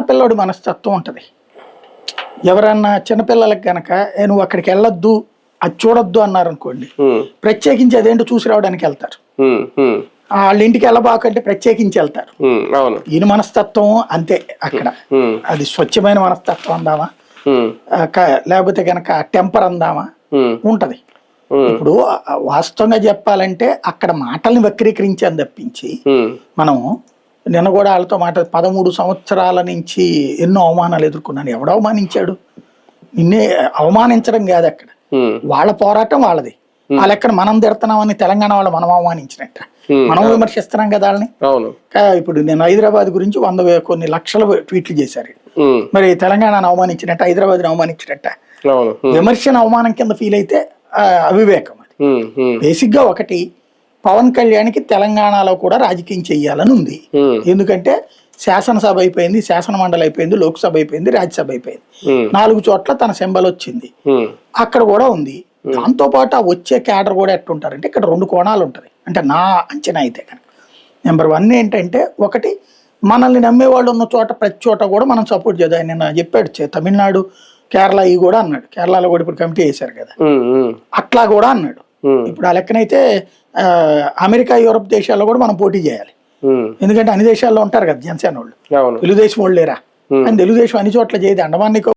చిన్నపిల్లడి మనస్తత్వం ఉంటుంది. ఎవరన్నా చిన్నపిల్లలకి కనుక నువ్వు అక్కడికి వెళ్ళొద్దు, అది చూడొద్దు అన్నారు అనుకోండి, ప్రత్యేకించి అదేంటో చూసి రావడానికి వెళ్తారు. వాళ్ళ ఇంటికి వెళ్ళబాకంటే ప్రత్యేకించి వెళ్తారు. ఈయన మనస్తత్వం అంతే. అక్కడ అది స్వచ్ఛమైన మనస్తత్వం అందామా, లేకపోతే కనుక టెంపర్ అందామా ఉంటది. ఇప్పుడు వాస్తవంగా చెప్పాలంటే అక్కడ మాటల్ని వక్రీకరించాను తప్పించి, మనం నిన్న కూడా వాళ్ళతో మాట 13 సంవత్సరాల నుంచి ఎన్నో అవమానాలు ఎదుర్కొన్నాను. ఎవడు అవమానించాడు? నిన్నే అవమానించడం కాదు అక్కడ, వాళ్ళ పోరాటం వాళ్ళది. ఆ లెక్కన మనం తిడుతున్నామని తెలంగాణ వాళ్ళు మనం అవమానించినట్ట, మనం విమర్శిస్తున్నాం కదా వాళ్ళని. ఇప్పుడు నేను హైదరాబాద్ గురించి 100 కొన్ని లక్షల ట్వీట్లు చేశారు. మరి తెలంగాణను అవమానించినట్ట, హైదరాబాద్ని అవమానించినట్ట. విమర్శన అవమానం కింద ఫీల్ అయితే అవివేకం. అది బేసిక్ గా ఒకటి, పవన్ కళ్యాణ్కి తెలంగాణలో కూడా రాజకీయం చెయ్యాలని ఉంది. ఎందుకంటే శాసనసభ అయిపోయింది, శాసన మండలి అయిపోయింది, లోక్సభ అయిపోయింది, రాజ్యసభ అయిపోయింది. 4 చోట్ల తన సింబల్ వచ్చింది, అక్కడ కూడా ఉంది. దాంతో పాటు ఆ వచ్చే క్యాడర్ కూడా ఎట్టుంటారంటే ఇక్కడ 2 కోణాలు ఉంటుంది. అంటే నా అంచనా అయితే కనుక నెంబర్ 1 ఏంటంటే, ఒకటి మనల్ని నమ్మేవాళ్ళు ఉన్న చోట ప్రతి చోట కూడా మనం సపోర్ట్ చేద్దాం. ఆయన చెప్పాడు తమిళనాడు, కేరళ ఇవి కూడా అన్నాడు. కేరళలో కూడా ఇప్పుడు కమిటీ వేశారు కదా, అట్లా కూడా అన్నాడు. ఇప్పుడు ఆ లెక్కనైతే అమెరికా, యూరప్ దేశాల్లో కూడా మనం పోటీ చేయాలి. ఎందుకంటే అన్ని దేశాల్లో ఉంటారు కదా జనసేన వాళ్ళు, తెలుగుదేశం వాళ్ళు లేరా? అని తెలుగుదేశం అన్ని చోట్ల చేయదు. అండమాన్